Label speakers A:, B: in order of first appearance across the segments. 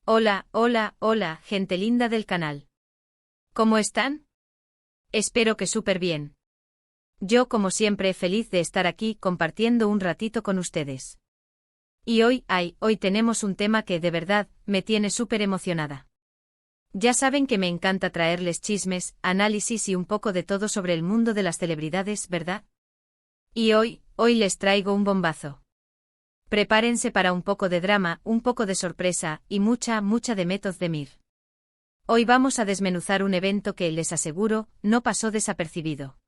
A: Hola, hola, hola, gente linda del canal. ¿Cómo están? Espero que súper bien. Yo, como siempre, feliz de estar aquí compartiendo un ratito con ustedes. Y hoy tenemos un tema que de verdad me tiene súper emocionada. Ya saben que me encanta traerles chismes, análisis y un poco de todo sobre el mundo de las celebridades, ¿verdad? Y hoy les traigo un bombazo. Prepárense para un poco de drama, un poco de sorpresa y mucha de Method Demir. Hoy vamos a desmenuzar un evento que, les aseguro, no pasó desapercibido.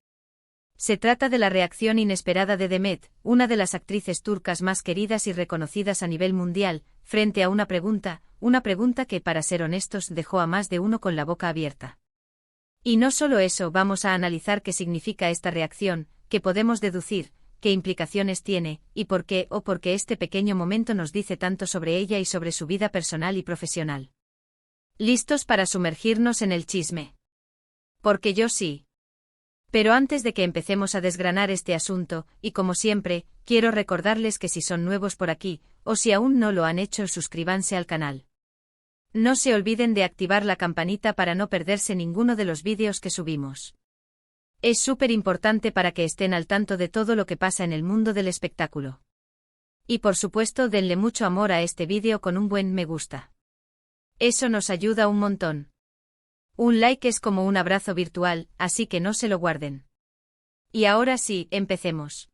A: Se trata de la reacción inesperada de Demet, una de las actrices turcas más queridas y reconocidas a nivel mundial, frente a una pregunta que, para ser honestos, dejó a más de uno con la boca abierta. Y no solo eso, vamos a analizar qué significa esta reacción, qué podemos deducir, qué implicaciones tiene, y por qué este pequeño momento nos dice tanto sobre ella y sobre su vida personal y profesional. ¿Listos para sumergirnos en el chisme? Porque yo sí. Pero antes de que empecemos a desgranar este asunto, y como siempre, quiero recordarles que si son nuevos por aquí, o si aún no lo han hecho, suscríbanse al canal. No se olviden de activar la campanita para no perderse ninguno de los vídeos que subimos. Es súper importante para que estén al tanto de todo lo que pasa en el mundo del espectáculo. Y por supuesto, denle mucho amor a este vídeo con un buen me gusta. Eso nos ayuda un montón. Un like es como un abrazo virtual, así que no se lo guarden. Y ahora sí, empecemos.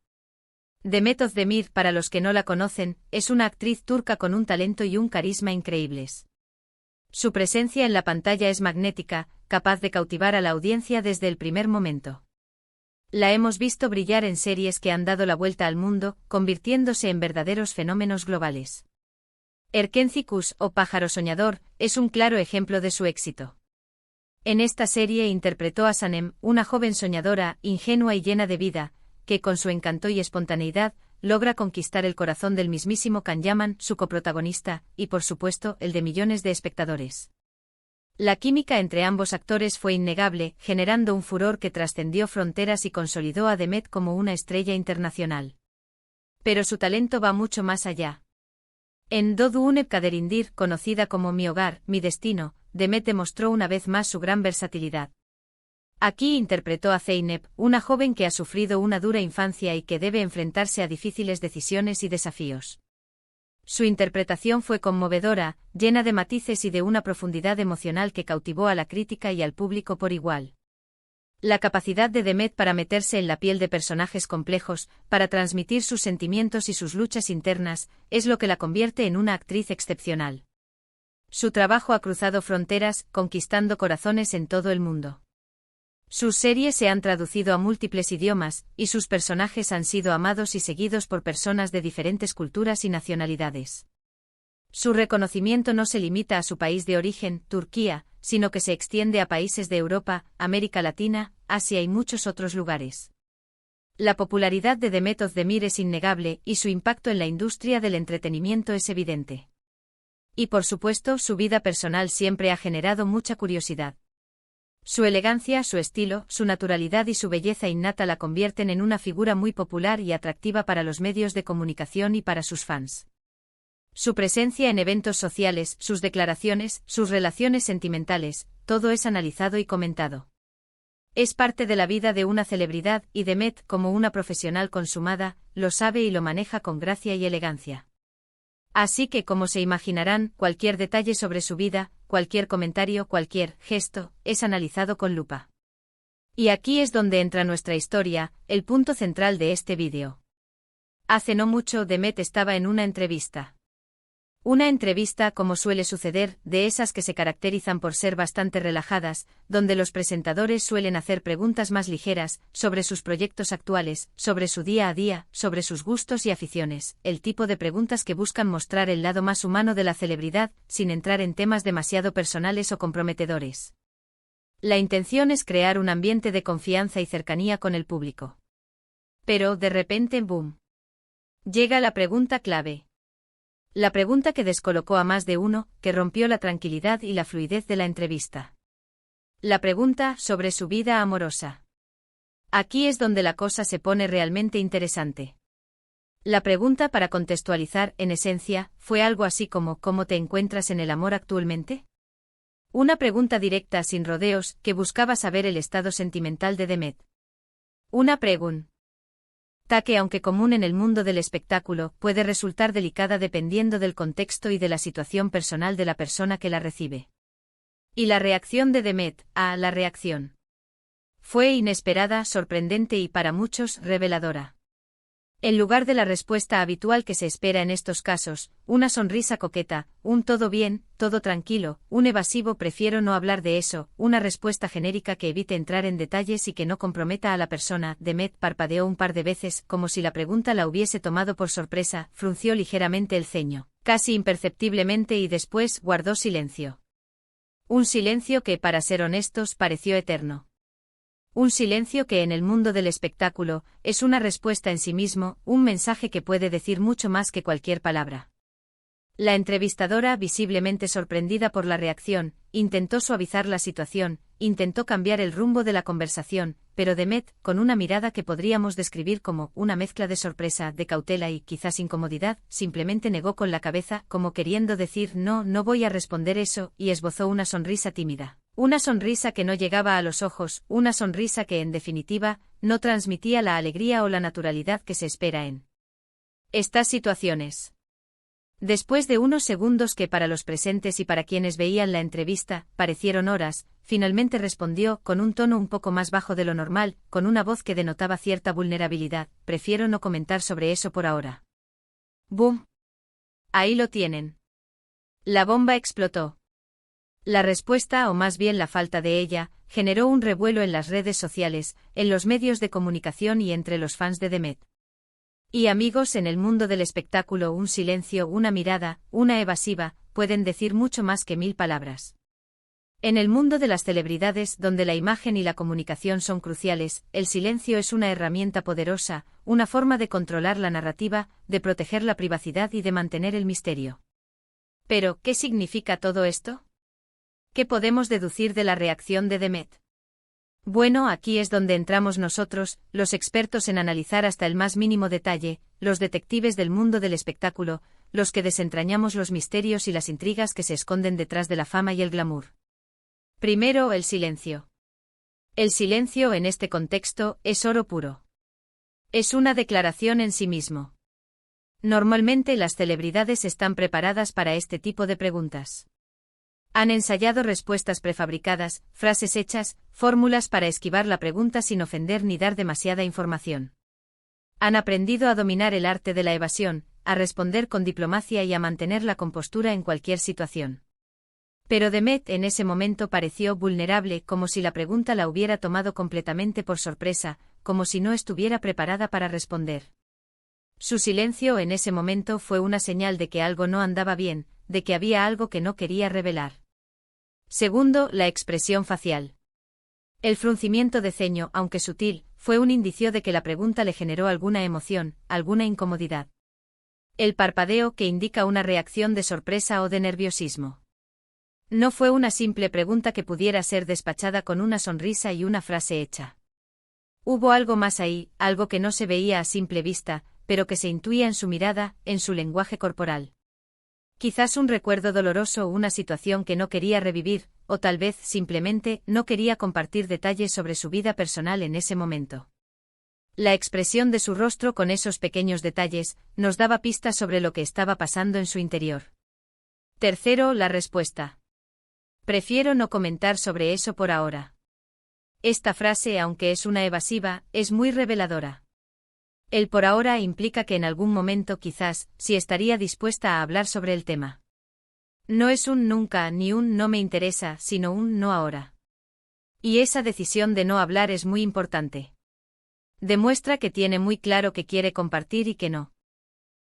A: Demet Özdemir, para los que no la conocen, es una actriz turca con un talento y un carisma increíbles. Su presencia en la pantalla es magnética, capaz de cautivar a la audiencia desde el primer momento. La hemos visto brillar en series que han dado la vuelta al mundo, convirtiéndose en verdaderos fenómenos globales. Erkenci o Pájaro Soñador es un claro ejemplo de su éxito. En esta serie interpretó a Sanem, una joven soñadora, ingenua y llena de vida, que con su encanto y espontaneidad, logra conquistar el corazón del mismísimo Can Yaman, su coprotagonista, y por supuesto, el de millones de espectadores. La química entre ambos actores fue innegable, generando un furor que trascendió fronteras y consolidó a Demet como una estrella internacional. Pero su talento va mucho más allá. En Doğduğun Kaderindir, conocida como Mi Hogar, Mi Destino, Demet demostró una vez más su gran versatilidad. Aquí interpretó a Zeynep, una joven que ha sufrido una dura infancia y que debe enfrentarse a difíciles decisiones y desafíos. Su interpretación fue conmovedora, llena de matices y de una profundidad emocional que cautivó a la crítica y al público por igual. La capacidad de Demet para meterse en la piel de personajes complejos, para transmitir sus sentimientos y sus luchas internas, es lo que la convierte en una actriz excepcional. Su trabajo ha cruzado fronteras, conquistando corazones en todo el mundo. Sus series se han traducido a múltiples idiomas, y sus personajes han sido amados y seguidos por personas de diferentes culturas y nacionalidades. Su reconocimiento no se limita a su país de origen, Turquía, sino que se extiende a países de Europa, América Latina, Asia y muchos otros lugares. La popularidad de Demet Özdemir es innegable, y su impacto en la industria del entretenimiento es evidente. Y por supuesto, su vida personal siempre ha generado mucha curiosidad. Su elegancia, su estilo, su naturalidad y su belleza innata la convierten en una figura muy popular y atractiva para los medios de comunicación y para sus fans. Su presencia en eventos sociales, sus declaraciones, sus relaciones sentimentales, todo es analizado y comentado. Es parte de la vida de una celebridad, y Demet, como una profesional consumada, lo sabe y lo maneja con gracia y elegancia. Así que, como se imaginarán, cualquier detalle sobre su vida, cualquier comentario, cualquier gesto, es analizado con lupa. Y aquí es donde entra nuestra historia, el punto central de este vídeo. Hace no mucho, Demet estaba en una entrevista. Una entrevista, como suele suceder, de esas que se caracterizan por ser bastante relajadas, donde los presentadores suelen hacer preguntas más ligeras, sobre sus proyectos actuales, sobre su día a día, sobre sus gustos y aficiones, el tipo de preguntas que buscan mostrar el lado más humano de la celebridad, sin entrar en temas demasiado personales o comprometedores. La intención es crear un ambiente de confianza y cercanía con el público. Pero, de repente, ¡boom! Llega la pregunta clave. La pregunta que descolocó a más de uno, que rompió la tranquilidad y la fluidez de la entrevista. La pregunta sobre su vida amorosa. Aquí es donde la cosa se pone realmente interesante. La pregunta, para contextualizar, en esencia, fue algo así como ¿cómo te encuentras en el amor actualmente? Una pregunta directa, sin rodeos, que buscaba saber el estado sentimental de Demet. Una pregunta que, aunque común en el mundo del espectáculo, puede resultar delicada dependiendo del contexto y de la situación personal de la persona que la recibe. Y la reacción de Demet a la reacción fue inesperada, sorprendente y para muchos reveladora. En lugar de la respuesta habitual que se espera en estos casos, una sonrisa coqueta, un todo bien, todo tranquilo, un evasivo prefiero no hablar de eso, una respuesta genérica que evite entrar en detalles y que no comprometa a la persona, Demet parpadeó un par de veces como si la pregunta la hubiese tomado por sorpresa, frunció ligeramente el ceño, casi imperceptiblemente, y después guardó silencio. Un silencio que, para ser honestos, pareció eterno. Un silencio que en el mundo del espectáculo es una respuesta en sí mismo, un mensaje que puede decir mucho más que cualquier palabra. La entrevistadora, visiblemente sorprendida por la reacción, intentó suavizar la situación, intentó cambiar el rumbo de la conversación, pero Demet, con una mirada que podríamos describir como una mezcla de sorpresa, de cautela y, quizás, incomodidad, simplemente negó con la cabeza, como queriendo decir no, no voy a responder eso, y esbozó una sonrisa tímida. Una sonrisa que no llegaba a los ojos, una sonrisa que, en definitiva, no transmitía la alegría o la naturalidad que se espera en estas situaciones. Después de unos segundos que para los presentes y para quienes veían la entrevista parecieron horas, finalmente respondió, con un tono un poco más bajo de lo normal, con una voz que denotaba cierta vulnerabilidad: prefiero no comentar sobre eso por ahora. ¡Bum! Ahí lo tienen. La bomba explotó. La respuesta, o más bien la falta de ella, generó un revuelo en las redes sociales, en los medios de comunicación y entre los fans de Demet. Y amigos, en el mundo del espectáculo un silencio, una mirada, una evasiva, pueden decir mucho más que 1000 palabras. En el mundo de las celebridades, donde la imagen y la comunicación son cruciales, el silencio es una herramienta poderosa, una forma de controlar la narrativa, de proteger la privacidad y de mantener el misterio. Pero, ¿qué significa todo esto? ¿Qué podemos deducir de la reacción de Demet? Bueno, aquí es donde entramos nosotros, los expertos en analizar hasta el más mínimo detalle, los detectives del mundo del espectáculo, los que desentrañamos los misterios y las intrigas que se esconden detrás de la fama y el glamour. Primero, el silencio. El silencio, en este contexto, es oro puro. Es una declaración en sí mismo. Normalmente las celebridades están preparadas para este tipo de preguntas. Han ensayado respuestas prefabricadas, frases hechas, fórmulas para esquivar la pregunta sin ofender ni dar demasiada información. Han aprendido a dominar el arte de la evasión, a responder con diplomacia y a mantener la compostura en cualquier situación. Pero Demet en ese momento pareció vulnerable, como si la pregunta la hubiera tomado completamente por sorpresa, como si no estuviera preparada para responder. Su silencio en ese momento fue una señal de que algo no andaba bien, de que había algo que no quería revelar. Segundo, la expresión facial. El fruncimiento de ceño, aunque sutil, fue un indicio de que la pregunta le generó alguna emoción, alguna incomodidad. El parpadeo, que indica una reacción de sorpresa o de nerviosismo. No fue una simple pregunta que pudiera ser despachada con una sonrisa y una frase hecha. Hubo algo más ahí, algo que no se veía a simple vista, pero que se intuía en su mirada, en su lenguaje corporal. Quizás un recuerdo doloroso o una situación que no quería revivir, o tal vez, simplemente, no quería compartir detalles sobre su vida personal en ese momento. La expresión de su rostro con esos pequeños detalles, nos daba pistas sobre lo que estaba pasando en su interior. Tercero, la respuesta. Prefiero no comentar sobre eso por ahora. Esta frase, aunque es una evasiva, es muy reveladora. El por ahora implica que en algún momento quizás, sí estaría dispuesta a hablar sobre el tema. No es un nunca ni un no me interesa, sino un no ahora. Y esa decisión de no hablar es muy importante. Demuestra que tiene muy claro que quiere compartir y que no.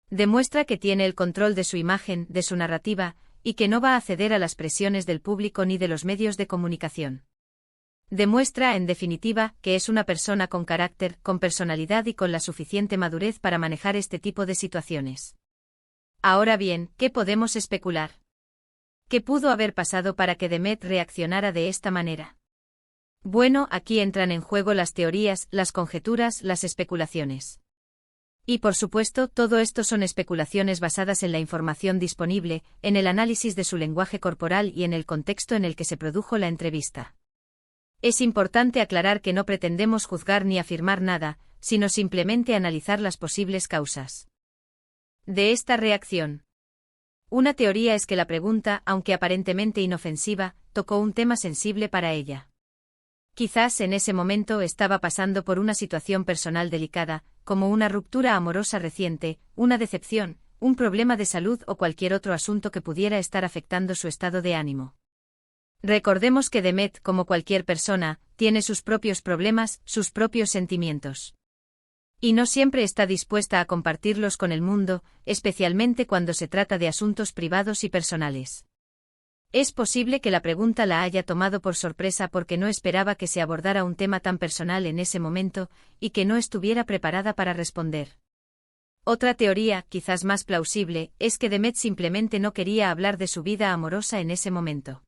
A: Demuestra que tiene el control de su imagen, de su narrativa, y que no va a ceder a las presiones del público ni de los medios de comunicación. Demuestra, en definitiva, que es una persona con carácter, con personalidad y con la suficiente madurez para manejar este tipo de situaciones. Ahora bien, ¿qué podemos especular? ¿Qué pudo haber pasado para que Demet reaccionara de esta manera? Bueno, aquí entran en juego las teorías, las conjeturas, las especulaciones. Y por supuesto, todo esto son especulaciones basadas en la información disponible, en el análisis de su lenguaje corporal y en el contexto en el que se produjo la entrevista. Es importante aclarar que no pretendemos juzgar ni afirmar nada, sino simplemente analizar las posibles causas de esta reacción. Una teoría es que la pregunta, aunque aparentemente inofensiva, tocó un tema sensible para ella. Quizás en ese momento estaba pasando por una situación personal delicada, como una ruptura amorosa reciente, una decepción, un problema de salud o cualquier otro asunto que pudiera estar afectando su estado de ánimo. Recordemos que Demet, como cualquier persona, tiene sus propios problemas, sus propios sentimientos. Y no siempre está dispuesta a compartirlos con el mundo, especialmente cuando se trata de asuntos privados y personales. Es posible que la pregunta la haya tomado por sorpresa porque no esperaba que se abordara un tema tan personal en ese momento, y que no estuviera preparada para responder. Otra teoría, quizás más plausible, es que Demet simplemente no quería hablar de su vida amorosa en ese momento.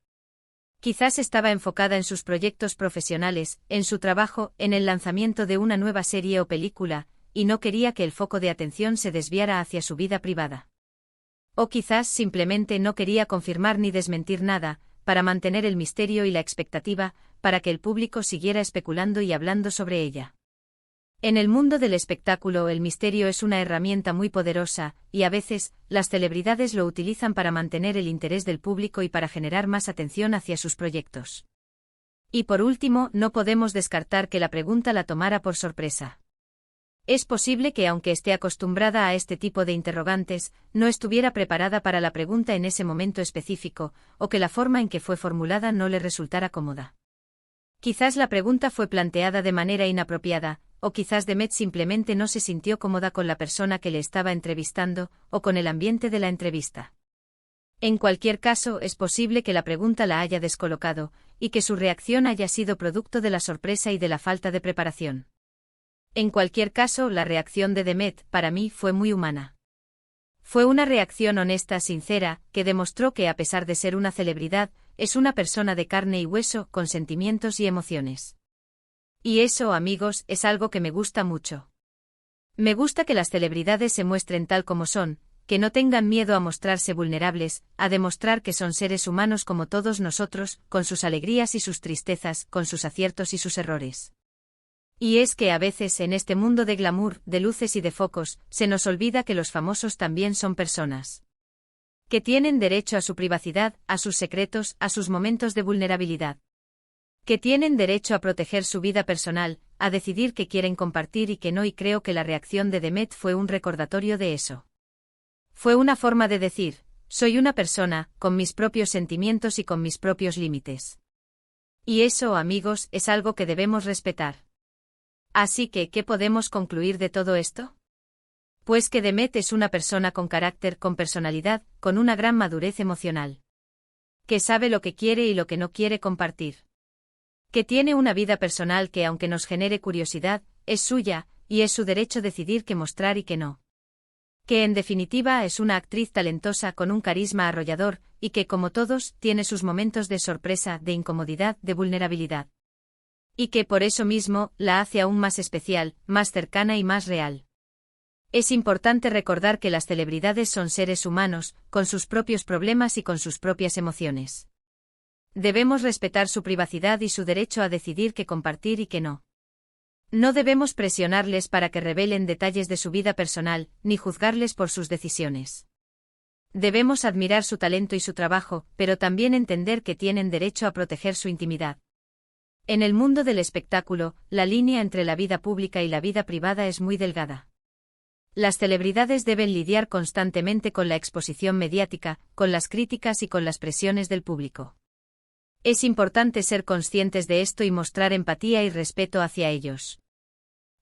A: Quizás estaba enfocada en sus proyectos profesionales, en su trabajo, en el lanzamiento de una nueva serie o película, y no quería que el foco de atención se desviara hacia su vida privada. O quizás simplemente no quería confirmar ni desmentir nada, para mantener el misterio y la expectativa, para que el público siguiera especulando y hablando sobre ella. En el mundo del espectáculo el misterio es una herramienta muy poderosa, y a veces, las celebridades lo utilizan para mantener el interés del público y para generar más atención hacia sus proyectos. Y por último, no podemos descartar que la pregunta la tomara por sorpresa. Es posible que aunque esté acostumbrada a este tipo de interrogantes, no estuviera preparada para la pregunta en ese momento específico, o que la forma en que fue formulada no le resultara cómoda. Quizás la pregunta fue planteada de manera inapropiada, o quizás Demet simplemente no se sintió cómoda con la persona que le estaba entrevistando, o con el ambiente de la entrevista. En cualquier caso, es posible que la pregunta la haya descolocado, y que su reacción haya sido producto de la sorpresa y de la falta de preparación. En cualquier caso, la reacción de Demet, para mí, fue muy humana. Fue una reacción honesta, sincera, que demostró que a pesar de ser una celebridad, es una persona de carne y hueso, con sentimientos y emociones. Y eso, amigos, es algo que me gusta mucho. Me gusta que las celebridades se muestren tal como son, que no tengan miedo a mostrarse vulnerables, a demostrar que son seres humanos como todos nosotros, con sus alegrías y sus tristezas, con sus aciertos y sus errores. Y es que a veces en este mundo de glamour, de luces y de focos, se nos olvida que los famosos también son personas. Que tienen derecho a su privacidad, a sus secretos, a sus momentos de vulnerabilidad. Que tienen derecho a proteger su vida personal, a decidir qué quieren compartir y qué no, y creo que la reacción de Demet fue un recordatorio de eso. Fue una forma de decir, soy una persona, con mis propios sentimientos y con mis propios límites. Y eso, amigos, es algo que debemos respetar. Así que, ¿qué podemos concluir de todo esto? Pues que Demet es una persona con carácter, con personalidad, con una gran madurez emocional. Que sabe lo que quiere y lo que no quiere compartir. Que tiene una vida personal que, aunque nos genere curiosidad, es suya, y es su derecho decidir qué mostrar y qué no. Que en definitiva es una actriz talentosa con un carisma arrollador, y que como todos, tiene sus momentos de sorpresa, de incomodidad, de vulnerabilidad. Y que por eso mismo, la hace aún más especial, más cercana y más real. Es importante recordar que las celebridades son seres humanos, con sus propios problemas y con sus propias emociones. Debemos respetar su privacidad y su derecho a decidir qué compartir y qué no. No debemos presionarles para que revelen detalles de su vida personal, ni juzgarles por sus decisiones. Debemos admirar su talento y su trabajo, pero también entender que tienen derecho a proteger su intimidad. En el mundo del espectáculo, la línea entre la vida pública y la vida privada es muy delgada. Las celebridades deben lidiar constantemente con la exposición mediática, con las críticas y con las presiones del público. Es importante ser conscientes de esto y mostrar empatía y respeto hacia ellos.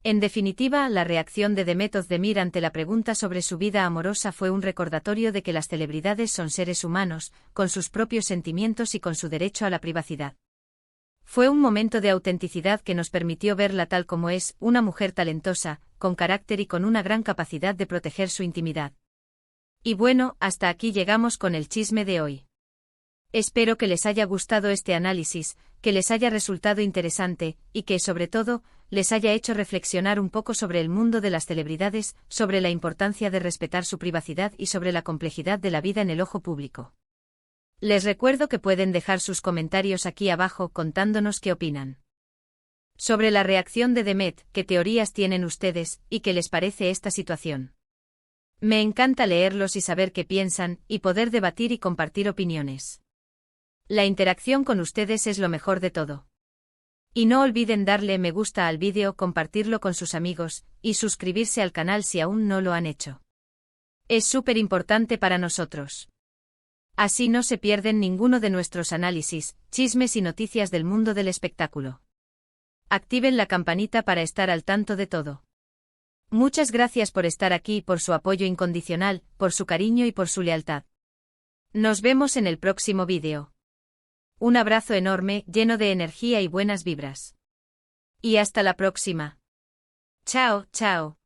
A: En definitiva, la reacción de Demet Özdemir ante la pregunta sobre su vida amorosa fue un recordatorio de que las celebridades son seres humanos, con sus propios sentimientos y con su derecho a la privacidad. Fue un momento de autenticidad que nos permitió verla tal como es, una mujer talentosa, con carácter y con una gran capacidad de proteger su intimidad. Y bueno, hasta aquí llegamos con el chisme de hoy. Espero que les haya gustado este análisis, que les haya resultado interesante, y que, sobre todo, les haya hecho reflexionar un poco sobre el mundo de las celebridades, sobre la importancia de respetar su privacidad y sobre la complejidad de la vida en el ojo público. Les recuerdo que pueden dejar sus comentarios aquí abajo contándonos qué opinan sobre la reacción de Demet, qué teorías tienen ustedes, y qué les parece esta situación. Me encanta leerlos y saber qué piensan, y poder debatir y compartir opiniones. La interacción con ustedes es lo mejor de todo. Y no olviden darle me gusta al vídeo, compartirlo con sus amigos, y suscribirse al canal si aún no lo han hecho. Es súper importante para nosotros. Así no se pierden ninguno de nuestros análisis, chismes y noticias del mundo del espectáculo. Activen la campanita para estar al tanto de todo. Muchas gracias por estar aquí, por su apoyo incondicional, por su cariño y por su lealtad. Nos vemos en el próximo vídeo. Un abrazo enorme, lleno de energía y buenas vibras. Y hasta la próxima. Chao, chao.